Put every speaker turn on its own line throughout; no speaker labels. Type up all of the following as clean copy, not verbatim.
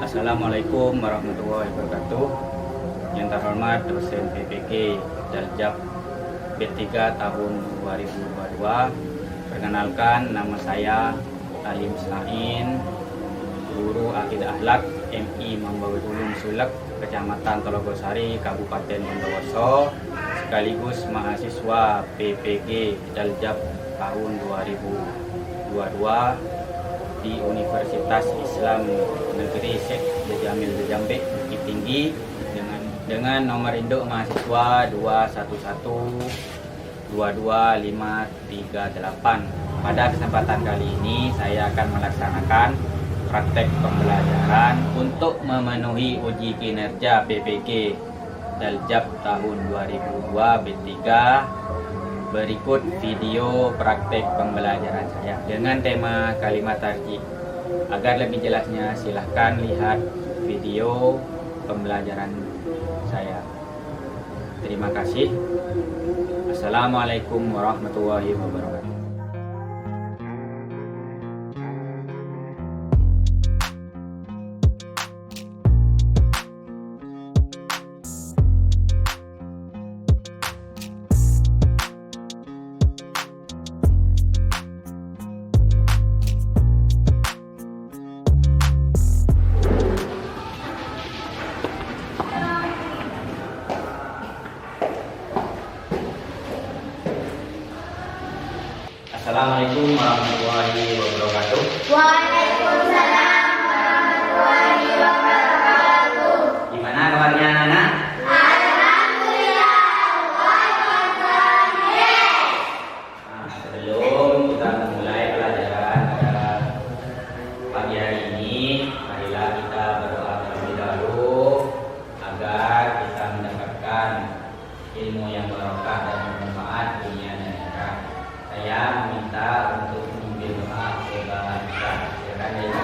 Assalamualaikum warahmatullahi wabarakatuh. Yang terhormat dosen PPG Daljab B3 tahun 2022. Perkenalkan, nama saya Alim Sain, guru Akidah Akhlak MI Mambaul Ulum Sulek, Kecamatan Tologosari, Kabupaten Bondowoso, sekaligus mahasiswa PPG Daljab tahun 2022 di Universitas Islam Negeri Syekh Jamil Jambe Bukit Tinggi dengan nomor induk mahasiswa 211222538. Pada kesempatan kali ini saya akan melaksanakan praktek pembelajaran untuk memenuhi uji kinerja PPG Daljab tahun 2002 B3. Berikut video praktek pembelajaran saya dengan tema kalimat tarjih. Agar lebih jelasnya silahkan lihat video pembelajaran saya. Terima kasih. Assalamualaikum warahmatullahi wabarakatuh. Assalamualaikum warahmatullahi wabarakatuh.
Waalaikumsalam warahmatullahi wabarakatuh.
Gimana kabarnya anak-anak?
Alhamdulillah.
Sebelum kita memulai pelajaran pada pagi hari ini, marilah kita berdoa terlebih dahulu agar kita mendapatkan ilmu yang barokah dan bermanfaat dunia dan akhirat. Saya meminta untuk memimpin doa kepada kita. Silakan ya.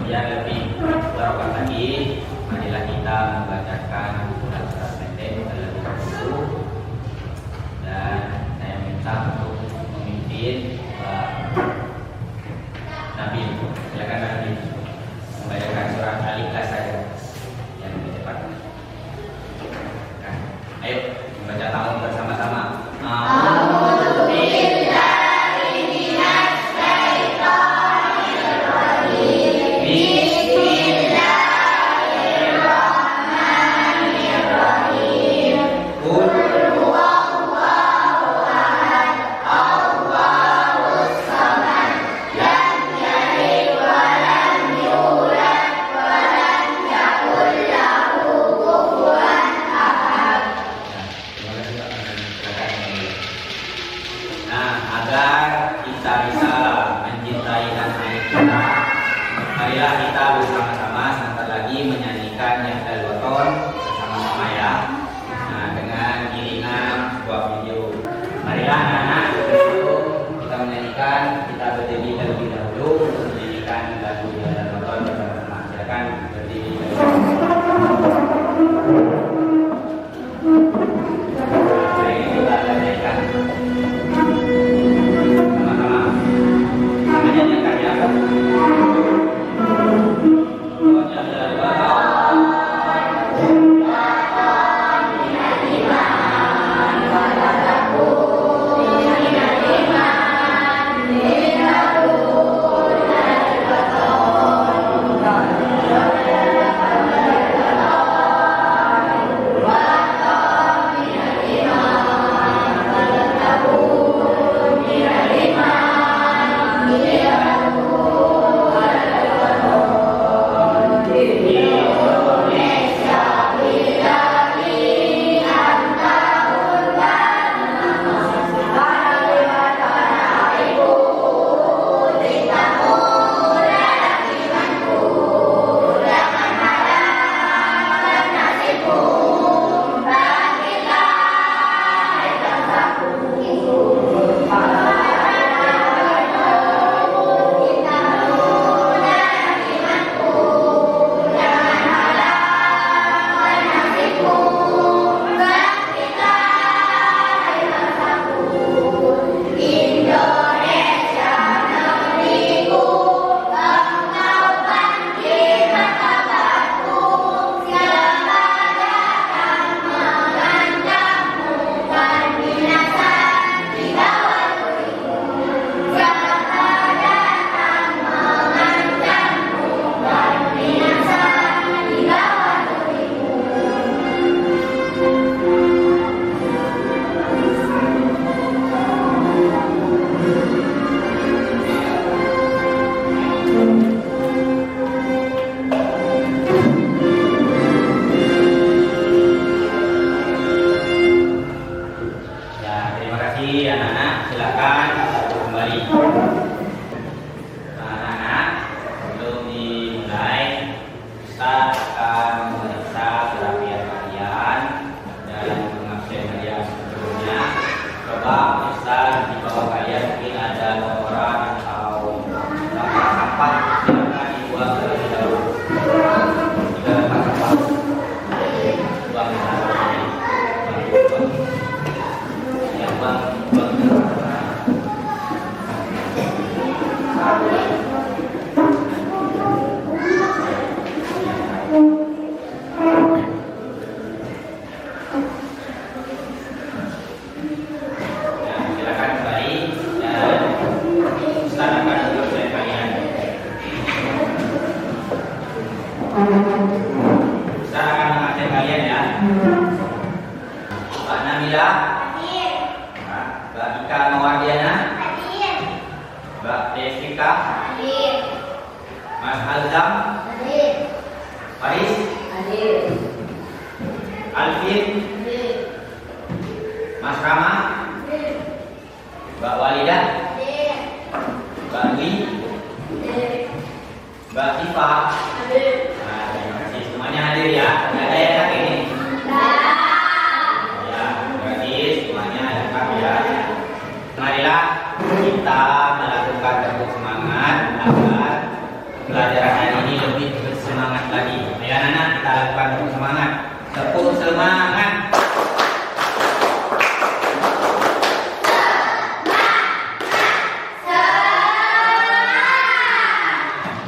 Biar lebih barokah lagi, marilah kita membacakan surat-surat pendek terlebih dahulu. Dan saya minta untuk memimpin Nabi. Silakan Nabi membacakan surat Al-Ikhlas saja yang lebih cepat. Nah, ayo membaca tahun bersama-sama. Agar kita bisa mencintai tanah air kita, marilah kita bersama-sama sebentar lagi menyanyikan Yahdal Waton bersama-sama ya. Nah, dengan iringan sebuah video. Marilah anak-anak, sebelum kita menyanyikan, kita berdiri terlebih dahulu untuk menyanyikan lagu Yahdal Waton bersama-sama. Silakan berdiri terlebih dahulu.
Alhamdulillah.
kasih anak-anak, silakan kembali. Nah, anak-anak, sebelum dimulai, Ustaz akan memeriksa kerapian kalian dan mengabsen kalian sebelumnya. Coba Ustaz di bawah kalian mungkin ada kotoran atau sampah-sampah, silakan dibuang terlebih dahulu. Jika sampah, buang silakan kembali dan Ustaz akan mengabsen kalian. Ustaz akan mengabsen kalian ya. Mbak Namila, Mbak Ika Mawardiana, Mbak Desika, Mas Alzam, Faris, Alvin, Mas Rama, Mbak Walidah, Mbak Dwi, Mbak Tifa. Nah, terima kasih semuanya hadir ya. Tidak ada yang sakit ini. Ya, berarti semuanya lengkap ya. Marilah kita melakukan tepuk semangat agar pelajaran hari ini lebih bersemangat lagi. Ayo anak-anak, kita lakukan tepuk semangat. Tepuk semangat.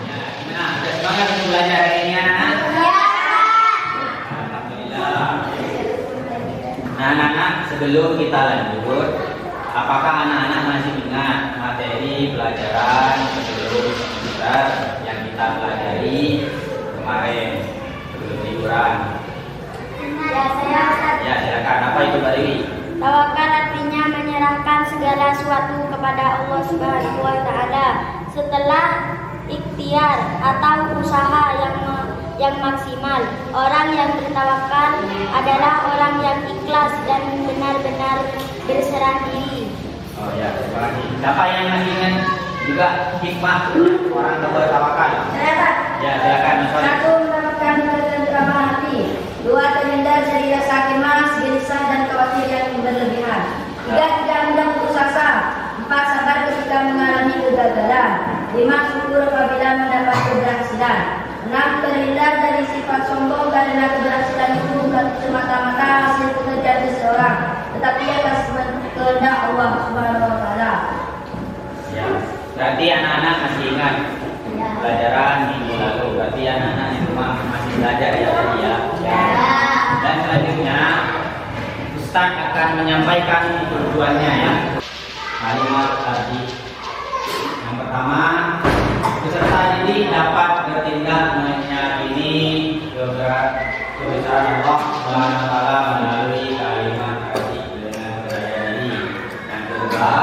Ya, gimana? Ada semangat untuk belajar hari ini anak-anak? Alhamdulillah. Nah, anak-anak, sebelum kita lanjut, apakah anak-anak masih ingat materi pelajaran sebelum semester yang kita pelajari kemarin sebelum liburan?
Ya, saya Ustaz.
Ya, silakan. Apa itu Mbak Dewi?
Tawakal artinya menyerahkan segala sesuatu kepada Allah Subhanahu wa taala setelah ikhtiar atau usaha yang maksimal. Orang yang bertawakal adalah orang yang ikhlas dan benar-benar berserah diri.
Oh ya, terima kasih. Siapa yang masih ingat juga hikmah orang bertawakal?
Saya Pak.
Ya, silakan Mas Wali.
Satu, mendapatkan ketenteraman hati. Dua, terhindar dari rasa cemas, gelisah, dan khawatir yang berlebihan. Tiga, tidak mudah putus asa. Empat, sabar ketika mengalami kegagalan. Lima, syukur apabila mendapat keberhasilan. Enam, terhindar dari sifat sombong karena keberhasilan itu bukan semata-mata hasil pekerjaan seseorang, tetapi atas kehendak Allah Subhanahu wa taala.
Ya, berarti anak-anak masih ingat pelajaran minggu lalu. Berarti anak-anak di rumah masih belajar ya tadi ya. Dan selanjutnya Ustaz akan menyampaikan tujuannya ya. Kalimat tadi. Yang pertama, peserta didik dapat bertindak meyakini kebesaran Allah Subhanahu wa taala melalui kalimat tadi dengan percaya diri. Yang kedua,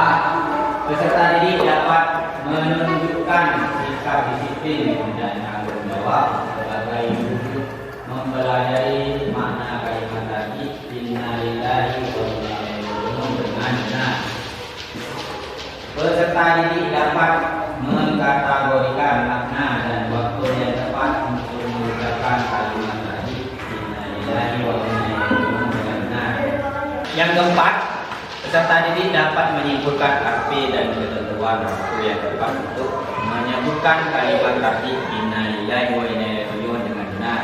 peserta didik dapat menunjukkan sikap disiplin dan tanggung jawab sebagai wujud mempelajari makna kalimat tadi innalillahi wa inna ilaihi raji'un dengan benar. Peserta didik dapat mengkategorikan makna dan waktu yang tepat untuk mengucapkan kalimat tadi innalillahi wa inna ilaihi raji'un dengan benar. Yang keempat, peserta didik dapat menyimpulkan arti dan ketentuan waktu yang tepat untuk menyebutkan kalimat tadi innalillahi wa inna ilaihi raji'un dengan benar.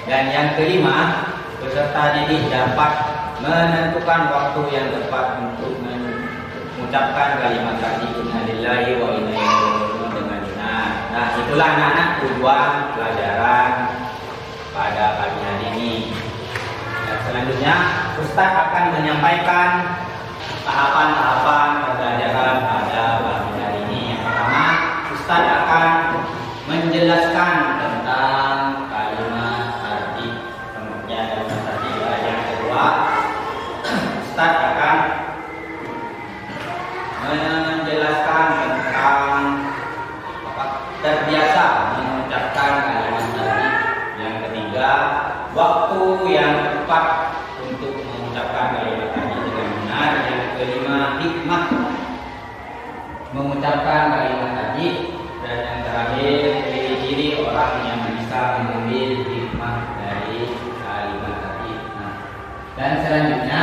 Dan yang kelima, peserta didik dapat menentukan waktu yang tepat untuk mengucapkan kalimat tadi innalillahi wa inna ilaihi raji'un dengan benar. Nah, itulah anak-anak tujuan pelajaran pada pagi hari ini. Dan selanjutnya Ustaz akan menyampaikan tahapan-tahapan pembelajaran pada pagi hari ini. Yang pertama, Ustaz akan menjelaskan tentang kalimat tadi. Kemudian kalimat tadi. Yang kedua, Ustaz akan menjelaskan tentang terbiasa mengucapkan kalimat tadi. Yang ketiga, waktu yang tepat untuk mengucapkan kalimat tadi dengan benar. Yang kelima, hikmah mengucapkan kalimat tadi. Dan yang terakhir, ciri-ciri orang yang bisa mengambil hikmah dari kalimat tadi. Nah, dan selanjutnya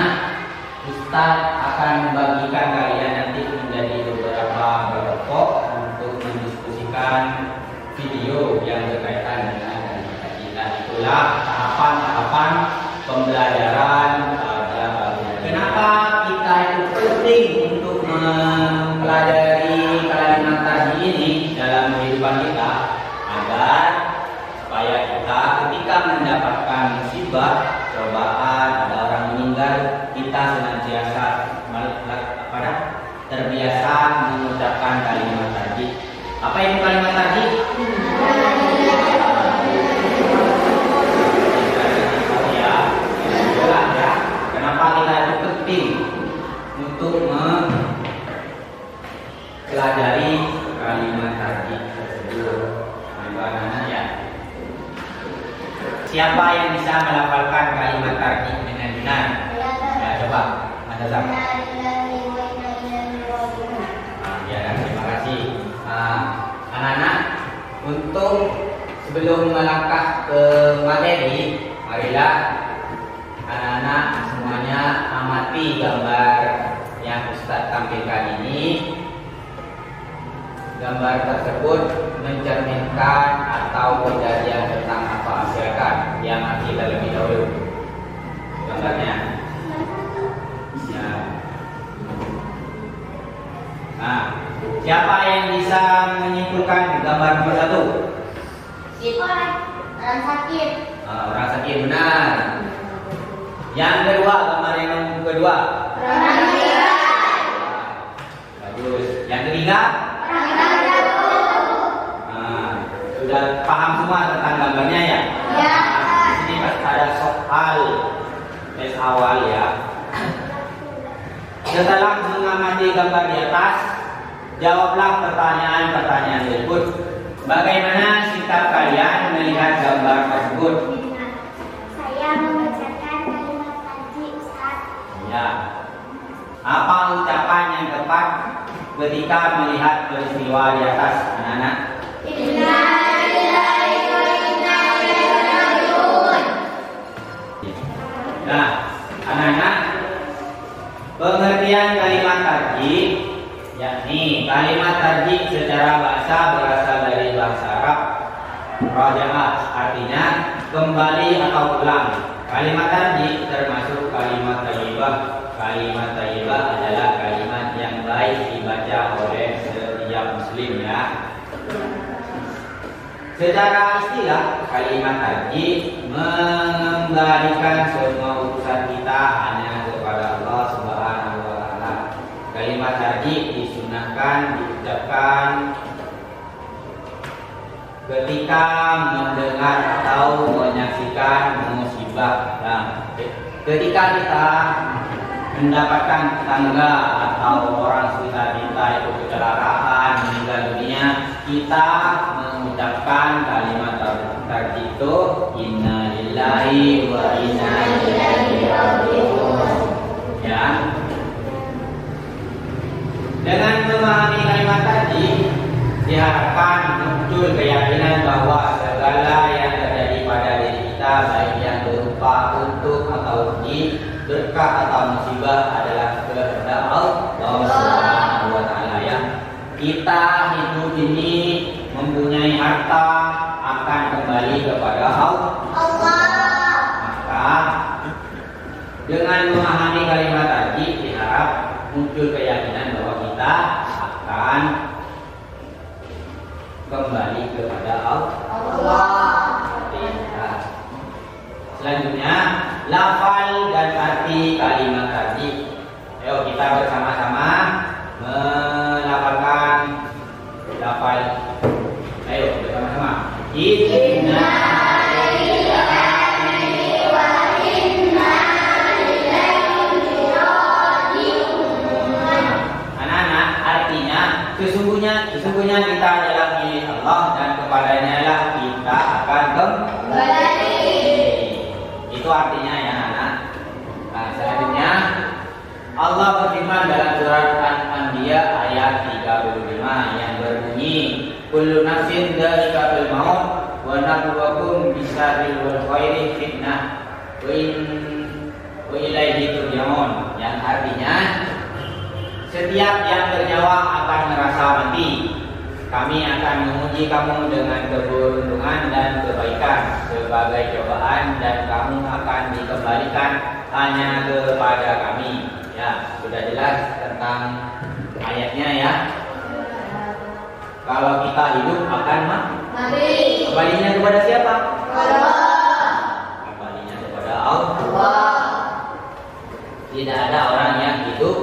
Ustaz akan membagikan kalian nanti menjadi beberapa kelompok untuk mendiskusikan video yang berkaitan dengan kalimat tadi. Dan itulah tahapan-tahapan pembelajaran pada bagian. Kenapa kita itu penting untuk mempelajari kalimat tadi ini dalam kehidupan kita, agar supaya kita ketika mendapatkan musibah, cobaan, ada orang meninggal, kita senantiasa terbiasa mengucapkan kalimat tadi. Apa itu kalimat tadi? Kenapa kita itu penting untuk mempelajari kalimat tadi tersebut? Ya. Siapa yang bisa melafalkan kalimat tadi dengan benar? Ya, coba. Ada siapa? Ya, terima kasih. Anak-anak, untuk sebelum melangkah ke materi, marilah anak-anak semuanya amati gambar yang Ustaz tampilkan ini. Gambar tersebut mencerminkan atau kejadian tentang apa? Silakan yang amati terlebih dahulu gambarnya. Ya. Nah, siapa yang bisa menyimpulkan gambar nomor 1?
Orang sakit.
Orang sakit, benar. Yang kedua, gambar yang kedua.
Orang meninggal.
Bagus. Yang ketiga.
Orang jatuh.
Sudah paham semua tentang gambarnya ya?
Ya.
Di sini pasti ada soal tes awal ya. Setelah mengamati gambar di atas, jawablah pertanyaan-pertanyaan berikut. Bagaimana sikap kalian melihat gambar tersebut?
Saya membacakan kalimat tadi, Ustaz.
Ya. Apa ucapan yang tepat ketika melihat peristiwa di atas, anak-anak?
Inna lillahi wa inna ilaihi raji'un.
Nah, anak-anak, pengertian kalimat tarjih, yakni kalimat tarjih secara bahasa berasal dari bahasa Arab raja'ah, artinya kembali atau pulang. Kalimat tarjih termasuk kalimat thayyibah. Kalimat thayyibah adalah kalimat yang baik dibaca oleh setiap muslim ya. Secara istilah, kalimat tarjih mengembalikan semua urusan kita hanya kepada Allah Subhanahu wa taala. Kalimat tarjih disunahkan diucapkan ketika mendengar atau menyaksikan musibah. Nah, ketika kita mendapatkan tetangga atau orang sekitar kita itu kecelakaan, meninggal dunia, kita mengucapkan kalimat tarjih itu inna lillahi wa inna ilaihi raji'un. Ya. Dengan memahami kalimat tarjih, diharapkan muncul keyakinan bahwa segala yang terjadi pada diri kita, baik yang berupa untuk atau rugi, berkah atau musibah, adalah kehendak Allah Subhanahu wa taala ya. Kita hidup ini mempunyai harta akan kembali kepada Allah. Maka dengan memahami kalimat tadi, diharap muncul keyakinan bahwa kita akan kembali kepada Allah. Selanjutnya, lafal dan arti kalimat tadi. Ayo kita bersama-sama melafalkan lafal. Ayo bersama-sama. Inna lillahi wa inna ilaihi raji'un. Anak-anak, artinya sesungguhnya kita adalah milik Allah dan kepadanya lah kita akan kembali. Itu artinya ya anak. Nah, selanjutnya Allah berfirman firman dalam surat Al-Anbiya ayat 35 yang berbunyi, kullu nafsin dha'iqatul maut wa nabluwakum bisyarri wal khairi fitnah wa ilaihi turja'un, yang artinya setiap yang bernyawa akan merasa mati. Kami akan menguji kamu dengan keberuntungan dan kebaikan sebagai cobaan, dan kamu akan dikembalikan hanya kepada kami. Ya, sudah jelas tentang ayatnya ya. Kalau kita hidup akan mati. Kembalinya kepada siapa?
Allah.
Kembalinya kepada Allah. Tidak ada orang yang hidup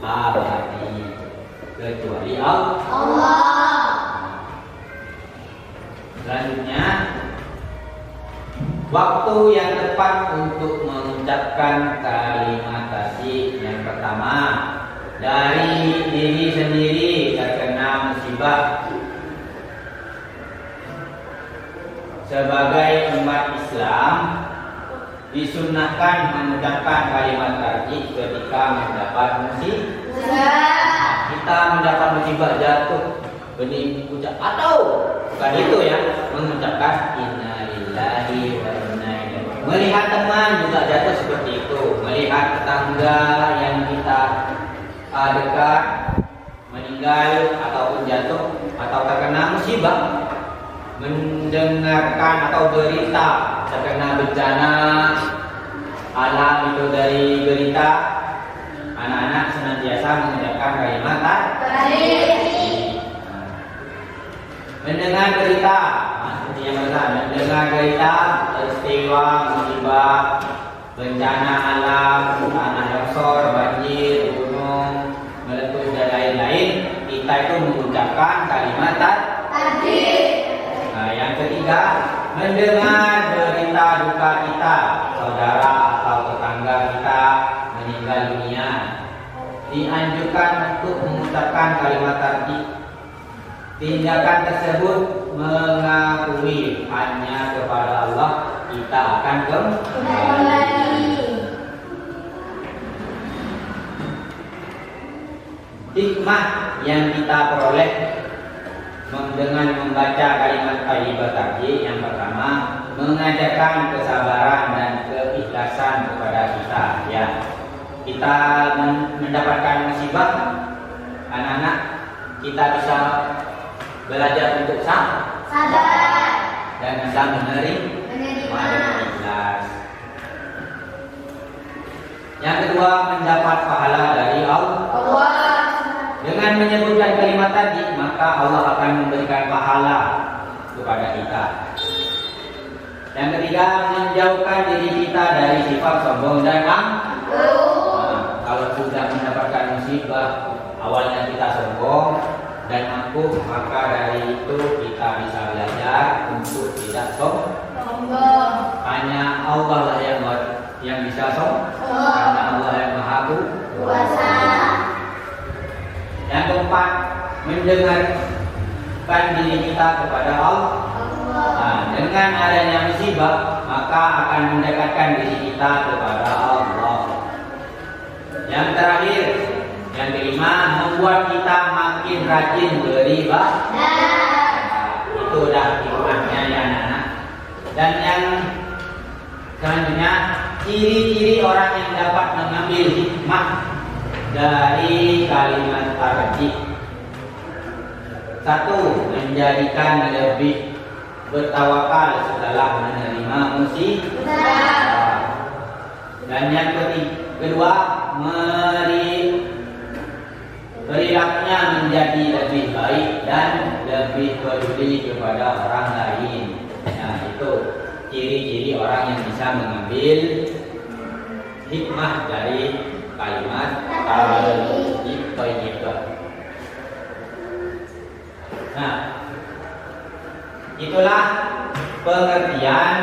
abadi kecuali Allah. Selanjutnya, waktu yang tepat untuk mengucapkan kalimat tasbih yang pertama, dari diri sendiri terkena musibah. Sebagai umat Islam disunnahkan mengucapkan kalimat tasbih ketika mendapat musibah. Kita mendapat musibah, jatuh benih ucap, atau bukan itu ya, mengucapkan innalillahi wa inna ilaihi. Melihat teman juga jatuh seperti itu, melihat tetangga yang kita dekat meninggal ataupun jatuh atau terkena musibah, mendengarkan atau berita terkena bencana alam itu dari berita, anak-anak senantiasa mengucapkan kalimat tasbih. Mendengar berita, seperti yang mendengar berita peristiwa musibah, bencana alam, tanah longsor, banjir, gunung meletus dan lain-lain, kita itu mengucapkan kalimat tasbih. Nah, yang ketiga, mendengar berita duka kita, saudara atau tetangga kita meninggal dunia, dianjurkan untuk mengucapkan kalimat tasbih. Tindakan tersebut mengakui hanya kepada Allah kita akan kembali. Hikmah yang kita peroleh dengan membaca kalimat tasbih yang pertama, mengajarkan kesabaran dan keikhlasan kepada kita. Ya, kita mendapatkan musibah, anak-anak kita bisa belajar untuk sabar dan bisa menerima ikhlas. Yang kedua, mendapat pahala dari Allah. Dengan menyebutkan kalimat tadi, maka Allah akan memberikan pahala kepada kita. Yang ketiga, menjauhkan diri kita dari sifat sombong dan angkuh. Kalau sudah mendapatkan musibah, awalnya kita sombong dan angkuh, maka dari itu kita bisa belajar untuk tidak sombong. Hanya Allah lah yang bisa sombong, karena Allah yang Maha Kuasa. Yang keempat, mendengarkan diri kita kepada Allah. Nah, dengan adanya musibah, maka akan mendekatkan diri kita kepada Allah. Yang terakhir, yang kelima, membuat kita makin rajin beribadah. Itu udah hikmahnya ya anak-anak. Dan yang selanjutnya, ciri-ciri orang yang dapat mengambil hikmah dari kalimat tasbih. Satu, menjadikan lebih bertawakal setelah menerima musibah. Dan yang kedua, perilakunya menjadi lebih baik dan lebih peduli kepada orang lain. Nah, itu ciri-ciri orang yang bisa mengambil hikmah dari kalimat tasbih. Nah, itulah pengertian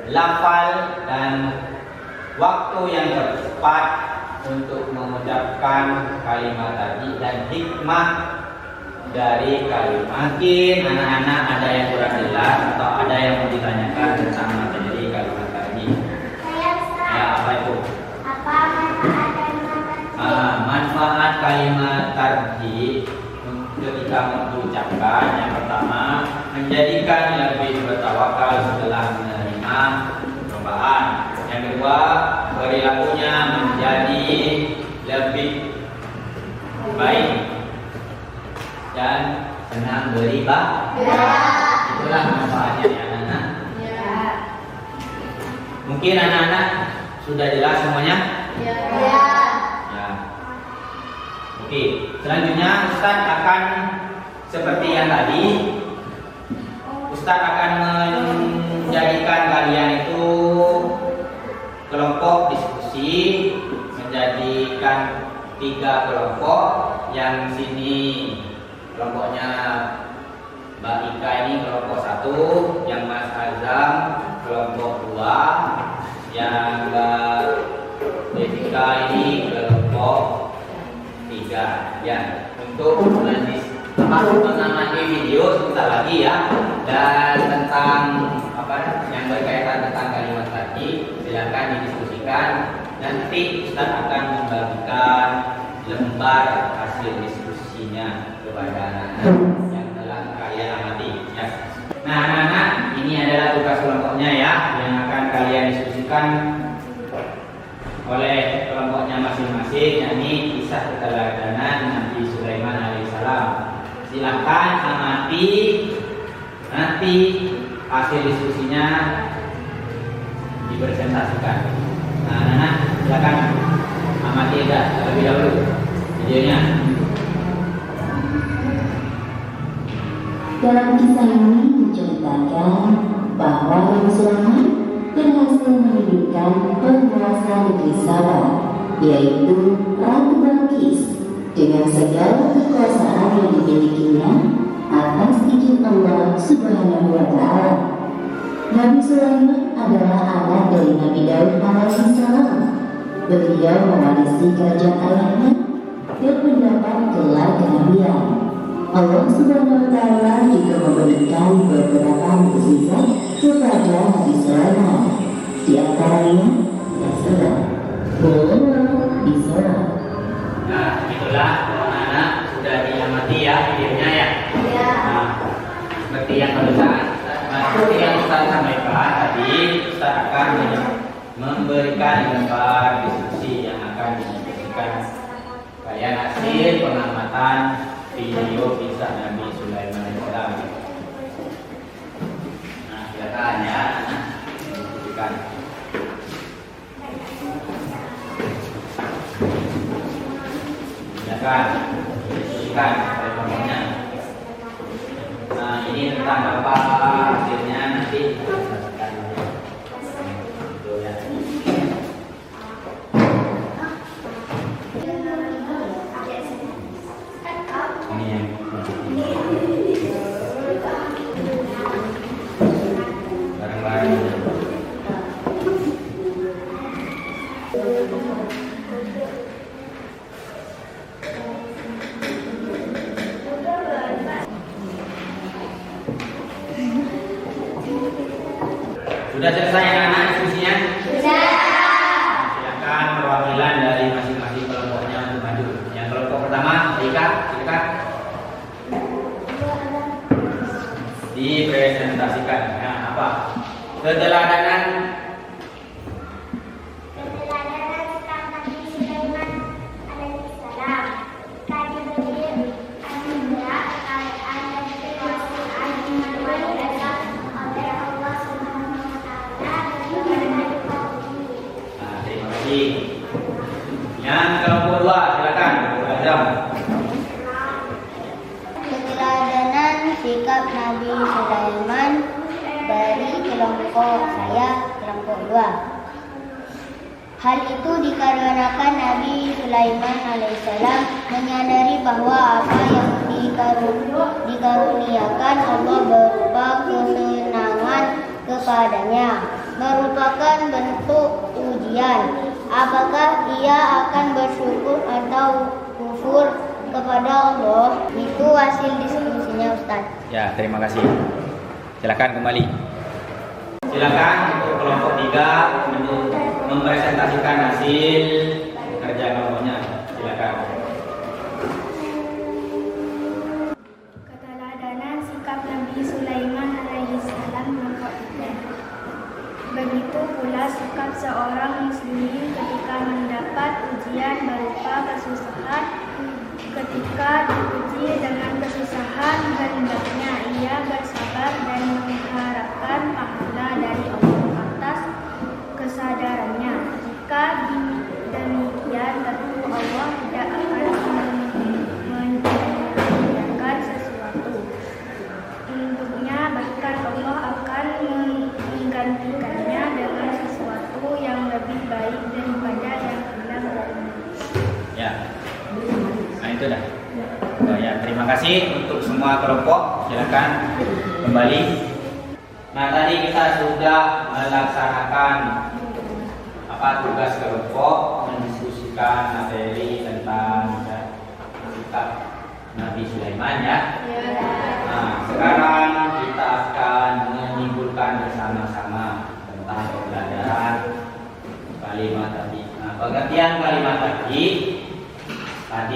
lafal dan waktu yang tepat untuk mengucapkan kalimat tadi dan hikmah dari kalimat. Mungkin anak-anak ada yang kurang jelas atau ada yang mau ditanyakan tentang materi kalimat tadi. Ya, apa itu?
Apa manfaat dan
nanti ketika mengucapkan yang pertama menjadikan lebih bertawakal setelah menerima cobaan. Yang kedua, perilakunya menjadi lebih baik dan senang beribadah. Itulah manfaatnya ya anak-anak. Mungkin anak-anak sudah jelas semuanya? Ya. Oke, selanjutnya Ustaz akan seperti yang tadi, Ustaz akan menjadikan kalian itu kelompok diskusi, menjadikan 3 kelompok. Yang sini kelompoknya Mbak Ika ini kelompok 1, yang Mas Azam kelompok 2, yang Mbak Devika ini kelompok 3. Ya, untuk mengamati video sebentar lagi ya, dan tentang yang berkaitan tentang kalimat tadi silakan didiskusikan. Nanti Ustaz akan membagikan lembar hasil diskusinya kepada anak-anak yang telah kalian amati ya. Nah anak-anak, ini adalah tugas kelompoknya ya, yang akan kalian diskusikan oleh kelompoknya masing-masing, yakni kisah keteladanan Nabi Sulaiman alaihissalam. Silakan amati nanti hasil diskusinya dipresentasikan. Nah anak-anak, silakan amati terlebih dahulu videonya.
Dalam kisah ini menceritakan bahwa Nabi Sulaiman berhasil menghidupkan penguasa negeri Saba, yaitu Ratu Balqis, dengan segala kekuasaan yang dimilikinya atas izin Allah Subhanahu wa Ta'ala. Nabi Sulaiman adalah anak dari Nabi Daud alaihissalam. Beliau mewarisi kerajaan ayahnya dan mendapat gelar kenabian. Allah Subhanahu wa Ta'ala juga memberikan beberapa mukjizat kepada Nabi Sulaiman. Di antaranya Isra, Isra.
Nah, itulah anak-anak sudah diamati ya videonya ya. Nah, seperti yang seperti yang Ustaz sampaikan tadi, Ustaz akan memberikan lembar diskusi yang akan didiskusikan kalian hasil pengamatan video kisah Nabi Sulaiman alaihissalam. Nah, silakan ya, diskusikan. Silakan diskusikan kelompoknya. Nah, ini tentang apa hasilnya nanti. Ini yang barang-barang. Sudah selesai anak-anak diskusinya? Sudah. Silakan perwakilan dari masing-masing kelompoknya untuk maju. Yang kelompok pertama, Rika, silakan. Dipresentasikan. Nah, apa? Keteladanan
tentang Nabi Sulaiman alaihissalam. Tadi beliau anugerah kekayaan dan kekuasaan di mana-mana oleh Allah Subhanahu wa Ta'ala kepada kaum.
Nah, terima kasih. Yang kelompok 2, silakan. Azam.
Keteladanan sikap Nabi Sulaiman dari kelompok saya, kelompok 2. Hal itu dikarenakan Nabi Sulaiman alaihissalam menyadari bahwa apa yang dikaruniakan Allah berupa kesenangan kepadanya merupakan bentuk ujian. Apakah ia akan bersyukur atau kufur kepada Allah? Itu hasil diskusinya, Ustaz.
Ya, terima kasih. Silakan kembali. Silakan untuk kelompok 3 mempresentasikan hasil kerja kelompoknya. Silakan.
kesusahan. Ketika diuji dengan kesusahan, hendaknya ia bersabar dan mengharapkan pahala dari Allah atas kesadarannya. Jika demikian, tentu Allah tidak akan menyediakan sesuatu untuknya, bahkan Allah akan menggantikannya dengan sesuatu yang lebih baik daripada yang hilang darinya.
Ya. Nah itu dah. Oh, ya, terima kasih untuk semua kelompok. Silakan kembali. Nah tadi kita sudah melaksanakan tugas kelompok, mendiskusikan materi tentang kitab Nabi Sulaiman ya. Nah sekarang kita akan menyimpulkan bersama-sama tentang pembelajaran kalimat tadi. Nah pengertian kalimat tadi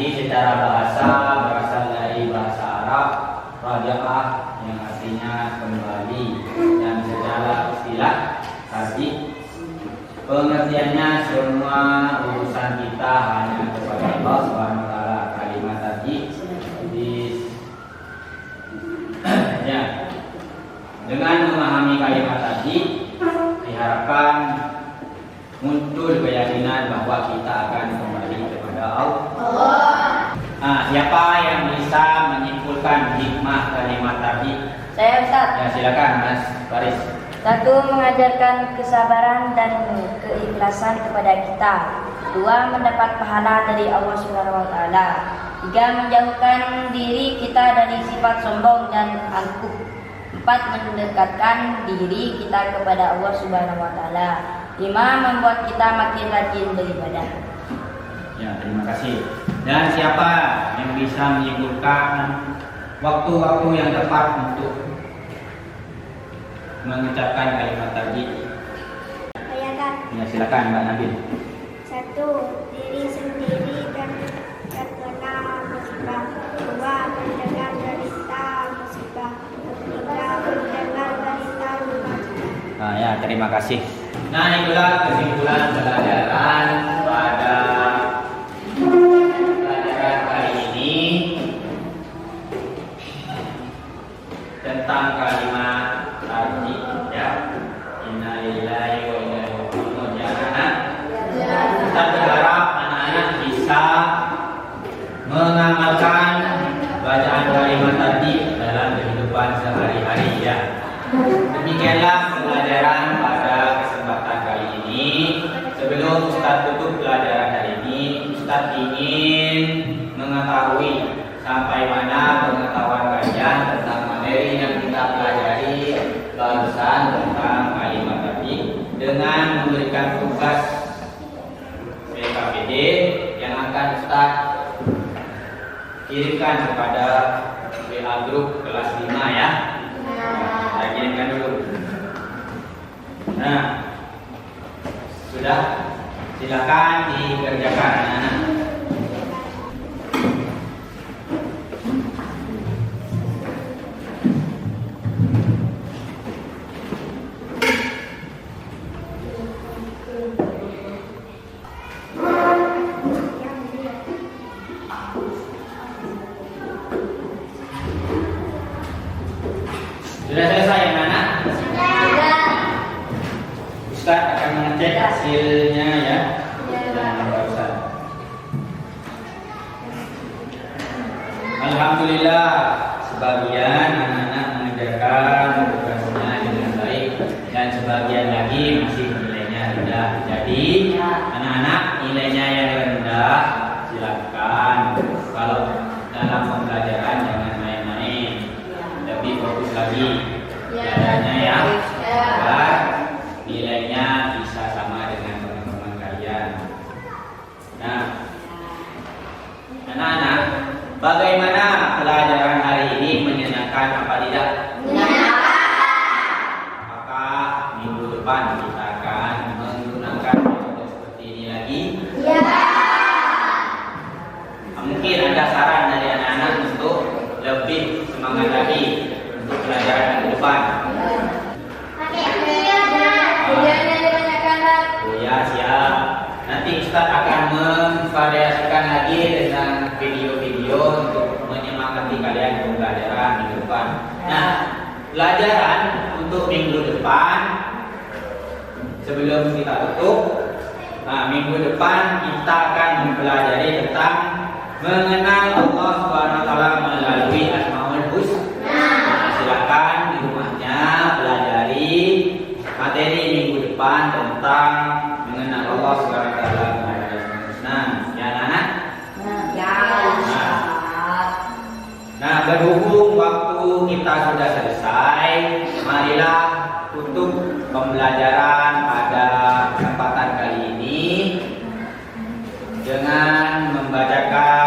secara bahasa berasal dari bahasa Arab raja'ah yang artinya kembali, dan secara istilah tadi pengertiannya semua urusan kita hanya kepada Allah Subhanahu wa taala. Kalimat tadi ya, dengan memahami kalimat tadi diharapkan muncul keyakinan bahwa kita akan kembali kepada Allah. Nah, siapa yang bisa menyimpulkan hikmah kalimat tadi?
Saya, Ustaz.
Ya, silakan Mas Faris.
1. Mengajarkan kesabaran dan keikhlasan kepada kita. 2. Mendapat pahala dari Allah Subhanahu wa taala. 3. Menjauhkan diri kita dari sifat sombong dan angkuh. 4. Mendekatkan diri kita kepada Allah Subhanahu wa taala. 5. Membuat kita makin rajin beribadah.
Ya, terima kasih. Dan siapa yang bisa menyimpulkan waktu-waktu yang tepat untuk mengucapkan kalimat tadi? Ya, silakan Mbak Nabil.
1. Diri sendiri dan terkena musibah. 2. Mendengar berita musibah. 3. Mendengar berita musibah.
Nah, ya, terima kasih. Nah, itulah kesimpulan pelajaran pada pelajaran kali ini tentang kalimat tadi ya. Inna lillahi wa inna ilaihi raji'un. Ya, anak. Kita berharap anak-anak bisa mengamalkan bacaan kalimat tadi dalam kehidupan sehari-hari ya. Demikianlah pembelajaran pada kesempatan kali ini. Sebelum Ustaz tutup pelajaran hari ini, Ustaz ingin mengetahui sampai mana pengetahuan kalian tentang materi yang kita pelajari barusan tentang kalimat tadi, dengan memberikan tugas PKPD yang akan Ustaz kirimkan kepada WA grup kelas 5 ya. Saya kirimkan dulu. Nah, sudah, silakan dikerjakan anak-anak. Sudah selesai ya anak? Ustaz akan mengecek hasilnya ya. Jangan barusan. Alhamdulillah, sebagian anak-anak mengerjakan tugasnya dengan baik dan sebagian lagi masih nilainya rendah. Jadi anak-anak nilainya yang rendah silakan kalau dalam pembelajaran jangan main-main, lebih fokus lagi belajarnya ya, agar nilainya bisa sama dengan teman-teman kalian. Nah, anak-anak, bagaimana pelajaran hari ini, menyenangkan apa tidak? Apakah minggu depan kita akan menggunakan metode seperti ini lagi? Mungkin ada saran dari anak-anak untuk lebih semangat lagi untuk pelajaran minggu depan. Oh ya, siap. Nanti Ustaz akan memvariasikan lagi dengan video-video untuk menyemangati kalian pembelajaran minggu depan. Nah, pelajaran untuk minggu depan sebelum kita tutup, minggu depan kita akan mempelajari tentang mengenal Allah Subhanahu wa taala melalui Asmaul Husna. Silakan di rumahnya pelajari materi minggu depan tentang mengenal Allah Subhanahu wa taala melalui Asmaul Husna. Ya, anak-anak?
Ya,
Nah, berhubung waktu kita sudah selesai, marilah tutup pembelajaran pada kesempatan kali ini dengan membacakan